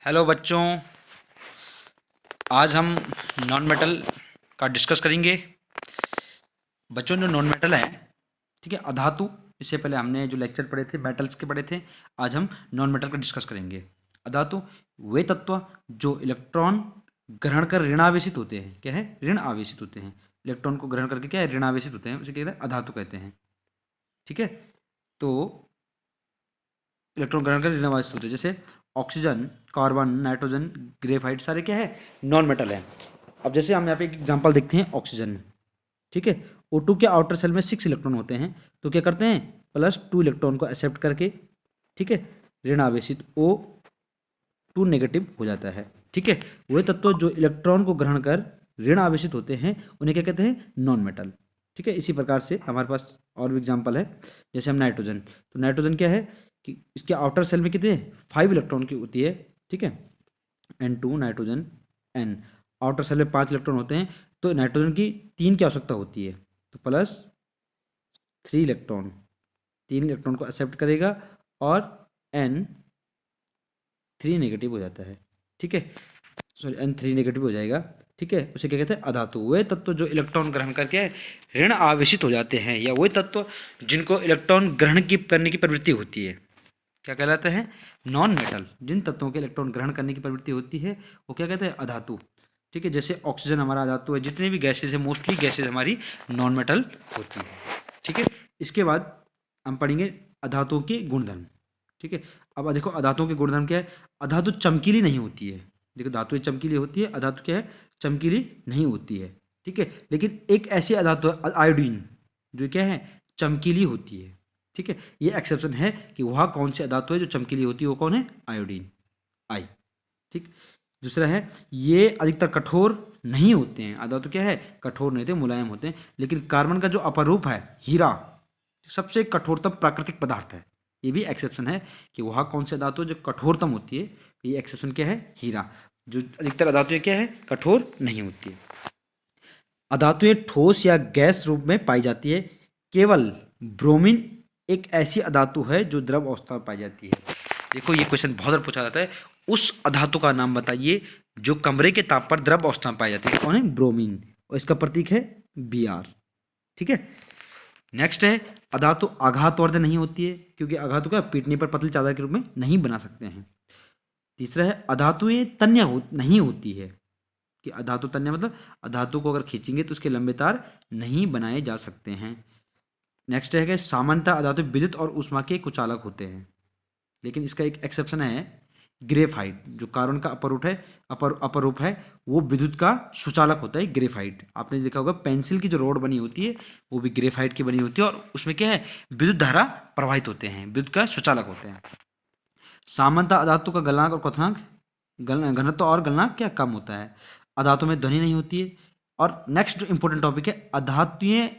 Hello बच्चों, आज हम नॉन मेटल का डिस्कस करेंगे। बच्चों, जो नॉन मेटल है, ठीक है, अधातु। इससे पहले हमने जो लेक्चर पढ़े थे मेटल्स के पढ़े थे। आज हम नॉन मेटल का डिस्कस करेंगे। अधातु वे तत्व जो इलेक्ट्रॉन ग्रहण कर ऋण आवेशित होते हैं। क्या है? ऋण आवेशित होते हैं। इलेक्ट्रॉन को ग्रहण करके क्या है? ऋण आवेशित होते हैं। उसे कहते हैं अधातु कहते हैं। ठीक है। तो इलेक्ट्रॉन ग्रहण कर ऋण आवेशित होते हैं, जैसे ऑक्सीजन, कार्बन, नाइट्रोजन, ग्रेफाइट, सारे क्या है? नॉन मेटल है। अब जैसे हम यहाँ पे एक एग्जांपल देखते हैं, ऑक्सीजन। ठीक है। O2 के आउटर सेल में 6 इलेक्ट्रॉन होते हैं, तो क्या करते हैं? +2 इलेक्ट्रॉन को एक्सेप्ट करके, ठीक है, ऋण आवेशित O2 नेगेटिव हो जाता है। ठीक है। वे तत्व जो इलेक्ट्रॉन को ग्रहण कर ऋण आवेशित होते हैं उन्हें क्या कहते हैं? Non metal. ठीक है। इसी प्रकार से हमारे पास और भी एग्जाम्पल है, जैसे हम नाइट्रोजन। तो नाइट्रोजन क्या है कि इसके आउटर सेल में कितने? 5 इलेक्ट्रॉन की होती है। ठीक है। N2 nitrogen N। Outer cell में 5 इलेक्ट्रॉन होते हैं, तो नाइट्रोजन की 3 की आवश्यकता होती है, तो +3 इलेक्ट्रॉन, 3 इलेक्ट्रॉन को एक्सेप्ट करेगा और N3 नेगेटिव हो जाता है। ठीक है। सॉरी, N3 नेगेटिव हो जाएगा। ठीक है। उसे क्या कहते हैं? अधातु। वे तत्व जो इलेक्ट्रॉन ग्रहण करके ऋण आवेशित हो जाते हैं, या वे तत्व जिनको इलेक्ट्रॉन ग्रहण की करने की प्रवृत्ति होती है, क्या कहलाते हैं? Non metal. जिन तत्वों के इलेक्ट्रॉन ग्रहण करने की प्रवृत्ति होती है वो क्या कहते हैं? अधातु। ठीक है। जैसे ऑक्सीजन हमारा अधातु है। जितनी भी गैसेज है, मोस्टली गैसेज हमारी नॉन मेटल होती है। ठीक है। इसके बाद हम पढ़ेंगे अधातुओं के गुणधर्म। ठीक है। अब देखो, अधातुओं के गुणधर्म क्या है? अधातु चमकीली नहीं होती है। देखो, धातु चमकीली होती है, अधातु क्या है? चमकीली नहीं होती है। ठीक है। लेकिन एक ऐसी अधातु है आयोडीन, जो क्या है? चमकीली होती है। ठीक है। ये एक्सेप्शन है कि वह कौन सी धातु है जो चमकीली होती है, वो कौन है? आयोडीन, आई। ठीक। दूसरा है, ये अधिकतर कठोर नहीं होते हैं। धातु क्या है? कठोर नहीं होते, मुलायम होते हैं। लेकिन कार्बन का जो अपरूप है, हीरा, सबसे कठोरतम प्राकृतिक पदार्थ है। ये भी एक्सेप्शन है कि वह कौन सी धातु है जो कठोरतम होती है। ये एक्सेप्शन क्या है? हीरा। जो अधिकतर धातुएं क्या है? कठोर नहीं होती है। अधातुएं ठोस या गैस रूप में पाई जाती है। केवल ब्रोमीन एक ऐसी अधातु है जो द्रव अवस्था में पाई जाती है। देखो, ये क्वेश्चन बहुत बार पूछा जाता है। उस अधातु का नाम बताइए जो कमरे के ताप पर द्रव अवस्था में पाई जाती है। कौन है? ब्रोमीन। और इसका प्रतीक है Br। ठीक है। नेक्स्ट है, अधातु आघातवर्धक नहीं होती है, क्योंकि अधातु का पीटने पर पतली चादर के रूप में नहीं बना सकते हैं। तीसरा है, अधातुएं तन्य नहीं होती है। कि अधातु तन्य मतलब अधातु को अगर खींचेंगे तो उसके लंबे तार नहीं बनाए जा सकते हैं। नेक्स्ट है कि सामान्यतः अधातु विद्युत और ऊष्मा के कुचालक होते हैं, लेकिन इसका एक एक्सेप्शन है, ग्रेफाइट। जो कार्बन का अपरूप है, वो विद्युत का सुचालक होता है, ग्रेफाइट। आपने देखा होगा पेंसिल की जो रोड बनी होती है वो भी ग्रेफाइट की बनी होती है, और उसमें क्या है? विद्युत धारा प्रवाहित होते हैं, विद्युत का सुचालक होते हैं। सामान्यतः अधातु का गलनांक और क्वथनांक, घनत्व और गलनांक क्या कम होता है। अधातु में ध्वनि नहीं होती है। और नेक्स्ट जो इंपॉर्टेंट टॉपिक है, अधातुएं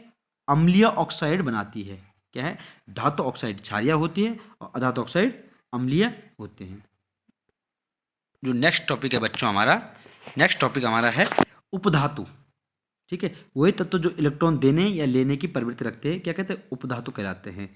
अम्लीय ऑक्साइड बनाती है। क्या है? धातु ऑक्साइड क्षारीय होती है और अधातु ऑक्साइड अम्लीय होते हैं। जो नेक्स्ट टॉपिक है बच्चों हमारा, नेक्स्ट टॉपिक हमारा है उपधातु। ठीक है। वही तत्व जो इलेक्ट्रॉन देने या लेने की प्रवृत्ति रखते हैं, क्या कहते हैं? उपधातु कहलाते हैं।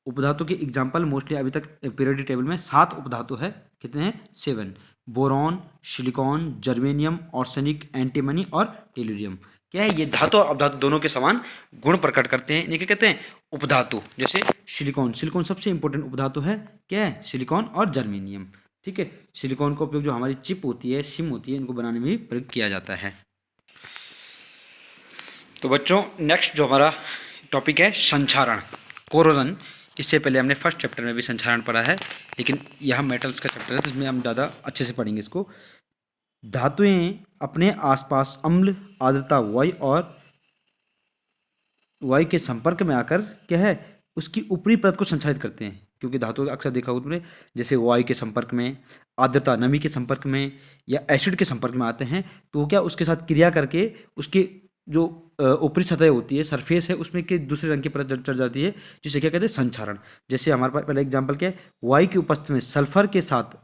उपधातु के एग्जाम्पल मोस्टली अभी तक पीरियोडिक टेबल में 7 उपधातु है। कितने हैं? 7। Boron, silicon, germanium, arsenic, antimony और टेलुरियम। क्या है? ये धातु और अपधातु दोनों के समान गुण प्रकट करते हैं। इन्हें क्या कहते हैं? उपधातु। जैसे सिलिकॉन, सिलिकॉन सबसे इंपॉर्टेंट उपधातु है। क्या है? सिलिकॉन और जर्मेनियम। ठीक है। सिलिकॉन का उपयोग जो हमारी चिप होती है, सिम होती है, इनको बनाने में भी प्रयोग किया जाता है। तो बच्चों, नेक्स्ट जो हमारा टॉपिक है, संक्षारण, कोरोजन। इससे पहले हमने फर्स्ट चैप्टर में भी संक्षारण पढ़ा है, लेकिन यह मेटल्स का चैप्टर है तो इसमें हम ज़्यादा अच्छे से पढ़ेंगे इसको। धातुएं अपने आसपास अम्ल, आर्द्रता, वायु के संपर्क में आकर क्या है? उसकी ऊपरी परत को संक्षारित करते हैं। क्योंकि धातु अक्सर देखा होगा तुमने, जैसे वायु के संपर्क में, आर्द्रता, नमी के संपर्क में, या एसिड के संपर्क में आते हैं, तो वो क्या उसके साथ क्रिया करके उसके जो ऊपरी सतह होती है, सरफेस है, उसमें के दूसरे रंग की परत चढ़ जाती है, जिसे क्या कहते हैं? संक्षारण। जैसे हमारे पास पहला एग्जाम्पल क्या है? वायु की उपस्थिति में सल्फर के साथ,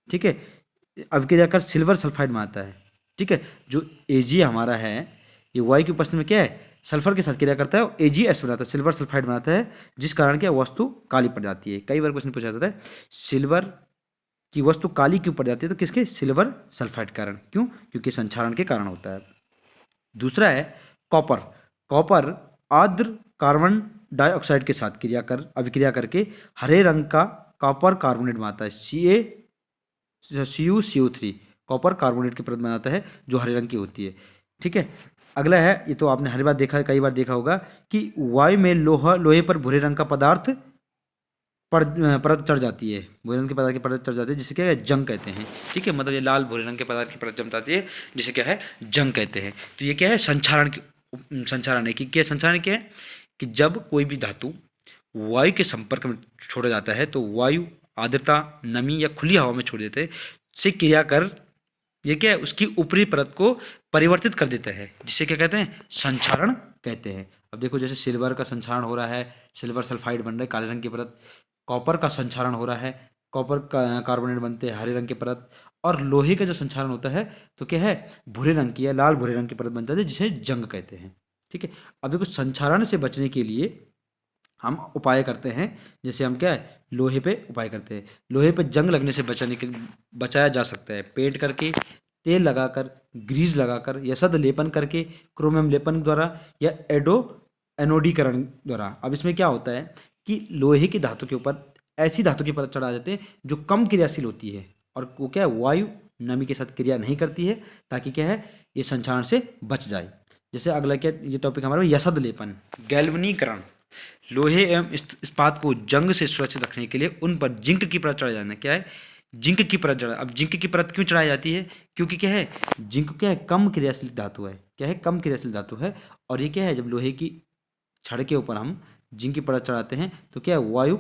ठीक है, अभिक्रिया कर सिल्वर सल्फाइड में आता है। ठीक है। जो Ag हमारा है, ये वायु की उपस्थिति में क्या है? सल्फर के साथ क्रिया करता है और AgS बनाता है, सिल्वर सल्फाइड बनाता है, जिस कारण क्या वस्तु काली पड़ जाती है। कई बार क्वेश्चन पूछा जाता है, सिल्वर कि वस्तु काली क्यों पड़ जाती है, तो किसके, सिल्वर सल्फाइड कारण। क्यों, क्योंकि संक्षारण के कारण होता है। दूसरा है कॉपर। कॉपर आर्द्र कार्बन डाइऑक्साइड के साथ अभिक्रिया करके हरे रंग का कॉपर कार्बोनेट बनाता है, CuCO3 कॉपर कार्बोनेट की परत बनाता है जो हरे रंग की होती है। ठीक है, अगला है, ये तो आपने हर बार देखा है, कई बार देखा होगा कि वायु में लोहे पर भूरे रंग का पदार्थ परत चढ़ जाती है, भूरे रंग के पदार्थ की परत चढ़ जाती है, जिसे क्या है, जंग कहते हैं। ठीक है, मतलब ये लाल भूरे रंग के पदार्थ की परत जम जाती है, जिसे क्या है, जंग कहते हैं। तो ये क्या है, संक्षारण है कि क्या, संक्षारण क्या है कि जब कोई भी धातु वायु के संपर्क में छोड़ा जाता है तो वायु आर्द्रता, नमी या खुली हवा में छोड़ देते हैं, से क्रिया कर ये क्या है, उसकी ऊपरी परत को परिवर्तित कर देता है, जिसे क्या कहते हैं, संक्षारण कहते हैं। अब देखो, जैसे सिल्वर का संक्षारण हो रहा है, सिल्वर सल्फाइड बन रहा है काले रंग की परत, कॉपर का संक्षारण हो रहा है, कॉपर का कार्बोनेट बनते हैं हरे रंग की परत, और लोहे का जो संक्षारण होता है तो क्या है, भूरे रंग की या लाल भूरे रंग की परत बनता है, जिसे जंग कहते हैं। ठीक है, अब देखो, संक्षारण से बचने के लिए हम उपाय करते हैं, जैसे हम क्या है, लोहे पे उपाय करते हैं। लोहे पे जंग लगने से बचाया जा सकता है पेंट करके, तेल लगाकर, ग्रीस लगाकर, या सद लेपन करके, क्रोमियम लेपन द्वारा, या एनोडीकरण द्वारा। अब इसमें क्या होता है कि लोहे की धातु के ऊपर ऐसी धातु की परत चढ़ा देते हैं जो कम क्रियाशील होती है, और वो क्या है, वायु नमी के साथ क्रिया नहीं करती है, ताकि क्या है, ये संक्षारण से बच जाए। जैसे अगला क्या, ये टॉपिक हमारा यसद लेपन, गैल्वनीकरण। लोहे एवं इस्पात को जंग से सुरक्षित रखने के लिए उन पर जिंक की परत चढ़ाया जाना। क्या है, जिंक की परत चढ़ा। अब जिंक की परत क्यों चढ़ाई जाती है, क्योंकि क्या है, जिंक क्या है, कम क्रियाशील धातु है। क्या है, कम क्रियाशील धातु है, और ये क्या है, जब लोहे की छड़ के ऊपर हम जिंक की परत चढ़ाते हैं तो क्या है, वायु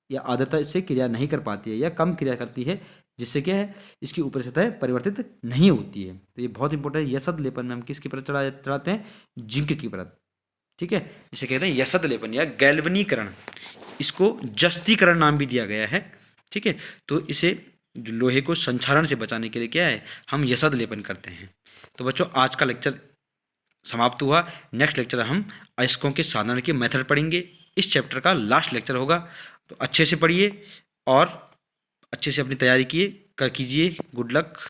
या आर्द्रता इससे क्रिया नहीं कर पाती है, या कम क्रिया करती है, जिससे क्या है, इसकी ऊपरी सतह परिवर्तित नहीं होती है। तो ये बहुत इंपॉर्टेंट है। यसद लेपन में हम किसकी परत चढ़ाते हैं, जिंक की परत। ठीक है, इसे कहते हैं यसद लेपन या गैल्वनीकरण। इसको जस्तीकरण नाम भी दिया गया है। ठीक है, तो इसे जो लोहे को संक्षारण से बचाने के लिए क्या है, हम यसद लेपन करते हैं। तो बच्चों, आज का लेक्चर समाप्त हुआ। नेक्स्ट लेक्चर हम अयस्कों के साधारण के मेथड पढ़ेंगे। इस चैप्टर का लास्ट लेक्चर होगा, तो अच्छे से पढ़िए और अच्छे से अपनी तैयारी कीजिए। Good luck.